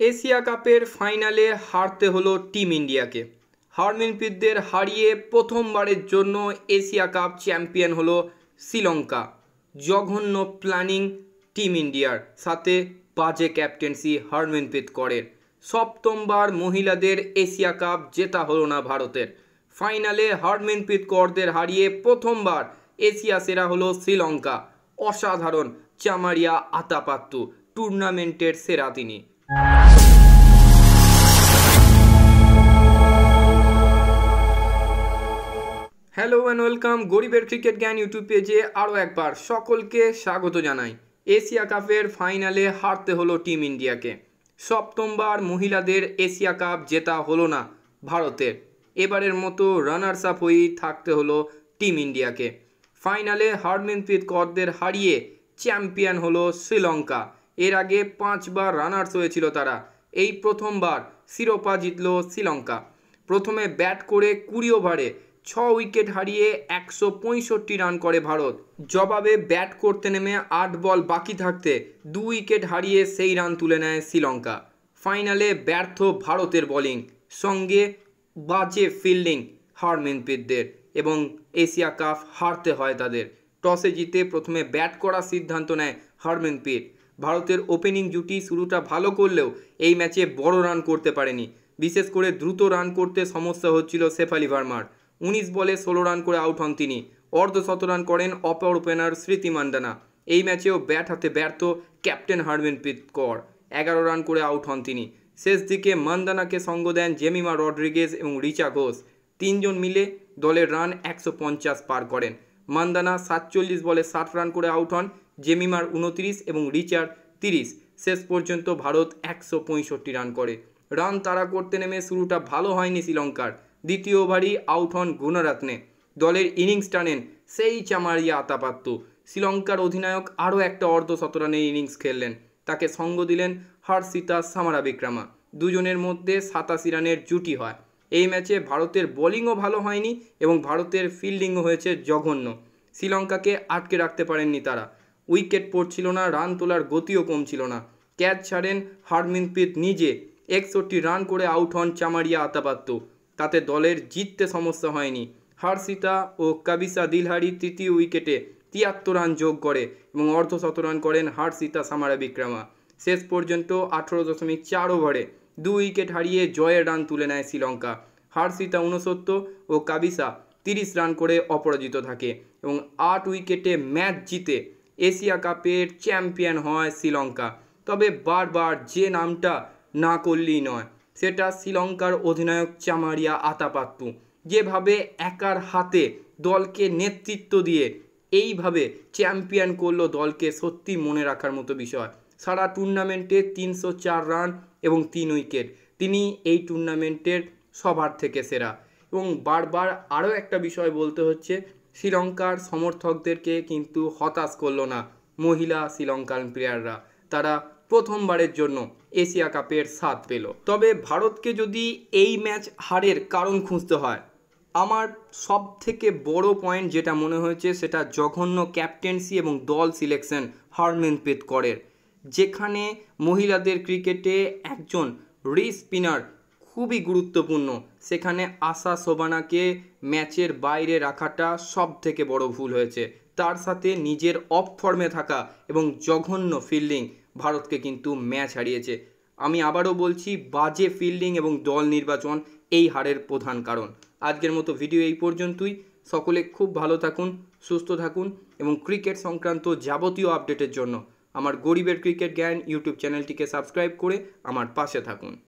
Asia কাপের ফাইনালে হারতে হলো টিম ইন্ডিয়াকে। হারমিনপ্রীতদের হারিয়ে প্রথমবারের জন্য এশিয়া কাপ চ্যাম্পিয়ন হলো শ্রীলঙ্কা। জঘন্য প্ল্যানিং টিম ইন্ডিয়ার, সাথে বাজে ক্যাপ্টেন্সি হারমিনপ্রীত কৌরের। সপ্তমবার মহিলাদের এশিয়া কাপ জেতা হলো না ভারতের। ফাইনালে হারমিনপ্রীত কৌরদের হারিয়ে প্রথমবার এশিয়া সেরা হলো শ্রীলঙ্কা। অসাধারণ চামারিয়া আতাপাত্তু, টুর্নামেন্টের সেরা তিনি। হ্যালো অ্যান্ড ওয়েলকাম গরিবের ক্রিকেট জ্ঞান ইউটিউব পেজে আরও একবার সকলকে স্বাগত জানাই। এশিয়া কাপের ফাইনালে হারতে হলো টিম ইন্ডিয়াকে। সপ্তমবার মহিলাদের এশিয়া কাপ জেতা হলো না ভারতের। এবারের মতো রানার্স আপ হয়েই থাকতে হলো টিম ইন্ডিয়াকে। ফাইনালে হারমিনপ্রীত কৌরদের হারিয়ে চ্যাম্পিয়ন হলো শ্রীলঙ্কা। এর আগে 5 বার রানার্স হয়েছিল তারা, এই প্রথমবার শিরোপা জিতল শ্রীলঙ্কা। প্রথমে ব্যাট করে 20 ওভারে 6 উইকেট হারিয়ে 165 রান করে ভারত। জবাবে ব্যাট করতে নেমে 8 বল বাকি থাকতে 2 উইকেট হারিয়ে সেই রান তুলে নেয় শ্রীলঙ্কা। ফাইনালে ব্যর্থ ভারতের বোলিং, সঙ্গে বাজে ফিল্ডিং হারমিনপ্রীতদের, এবং এশিয়া কাপ হারতে হয় তাদের। টসে জিতে প্রথমে ব্যাট করার সিদ্ধান্ত নেয় হারমিনপ্রীত। ভারতের ওপেনিং জুটি শুরুটা ভালো করলেও এই ম্যাচে বড় রান করতে পারেনি। বিশেষ করে দ্রুত রান করতে সমস্যা হচ্ছিল শেফালি ভার্মার। 19 বলে 16 রান করে আউট হন তিনি। অর্ধশতরান করেন অপর ওপেনার স্মৃতি মান্দানা। এই ম্যাচেও ব্যাট হাতে ব্যর্থ ক্যাপ্টেন হারমিনপ্রীত কৌর। 11 রান করে আউট হন তিনি। শেষ দিকে মান্দানাকে সঙ্গ দেন জেমিমা রড্রিগেজ এবং রিচা ঘোষ। 3 জন মিলে দলের রান 150 পার করেন। মান্দানা 47 বলে 60 রান করে আউট হন, জেমিমার 29 এবং রিচার 30। শেষ পর্যন্ত ভারত 165 রান করে। রান তাড়া করতে নেমে শুরুটা ভালো হয়নি শ্রীলঙ্কার। দ্বিতীয় ওভারই আউট হন গুণরত্নে। দলের ইনিংস টানেন সেই চামারিয়া আতাপাত্তু। শ্রীলঙ্কার অধিনায়ক আরও একটা অর্ধশতরানের ইনিংস খেললেন। তাকে সঙ্গ দিলেন হর্ষিতা সামারাবিক্রমা। দুজনের মধ্যে 87 রানের জুটি হয়। এই ম্যাচে ভারতের বোলিংও ভালো হয়নি এবং ভারতের ফিল্ডিংও হয়েছে জঘন্য। শ্রীলঙ্কাকে আটকে রাখতে পারেননি তারা। উইকেট পড়ছিল না, রান তোলার গতিও কম ছিল না। ক্যাচ ছাড়েন হারমিনপ্রীত নিজে। 61 রান করে আউট হন চামারিয়া আতাপাত্তু। তাতে দলের জিততে সমস্যা হয়নি। হর্ষিতা ও কাবিসা দিলহারি তৃতীয় উইকেটে 73 রান যোগ করে এবং অর্ধশতরান করেন হর্ষিতা সামারাবিক্রমা। শেষ পর্যন্ত 18.4 ওভারে 2 উইকেট হারিয়ে জয়ের রান তুলে নেয় শ্রীলঙ্কা। হর্ষিতা 69 ও কাবিসা 30 রান করে অপরাজিত থাকে এবং 8 উইকেটে ম্যাচ জিতে এশিয়া কাপের চ্যাম্পিয়ন হয় শ্রীলঙ্কা। তবে বারবার যে নামটা না করলেই নয়, সেটা শ্রীলঙ্কার অধিনায়ক চামারিয়া আতাপাত্তু। যেভাবে একার হাতে দলকে নেতৃত্ব দিয়ে এইভাবে চ্যাম্পিয়ন করলো দলকে, সত্যি মনে রাখার মতো বিষয়। সারা টুর্নামেন্টে 304 রান এবং 3 উইকেট। তিনি এই টুর্নামেন্টের সবার থেকে সেরা। এবং বারবার আরও একটা বিষয় বলতে হচ্ছে, শ্রীলঙ্কার সমর্থকদেরকে কিন্তু হতাশ করলো না মহিলা শ্রীলঙ্কান প্লেয়াররা। তারা প্রথমবারের জন্য এশিয়া কাপের স্বাদ পেল। তবে ভারতকে যদি এই ম্যাচ হারের কারণ খুঁজতে হয়, আমার সব থেকে বড় পয়েন্ট যেটা মনে হয়েছে সেটা জঘন্য ক্যাপ্টেন্সি এবং দল সিলেকশন হারমিনপ্রীত কৌরের। যেখানে মহিলাদের ক্রিকেটে একজন স্পিনার খুবই গুরুত্বপূর্ণ, সেখানে আশা শোভানাকে ম্যাচের বাইরে রাখাটা সব থেকে বড় ভুল হয়েছে। তার সাথে নিজের অফ ফর্মে থাকা এবং জঘন্য ফিল্ডিং ভারতকে কিন্তু ম্যাচ হারিয়েছে। আমি আবারও বলছি, বাজে ফিল্ডিং এবং দল নির্বাচন এই হারের প্রধান কারণ। আজকের মতো ভিডিও এই পর্যন্তই। সকলে খুব ভালো থাকুন, সুস্থ থাকুন এবং ক্রিকেট সংক্রান্ত যাবতীয় আপডেটের জন্য আমার গরিবের ক্রিকেট জ্ঞান ইউটিউব চ্যানেলটিকে সাবস্ক্রাইব করে আমার পাশে থাকুন।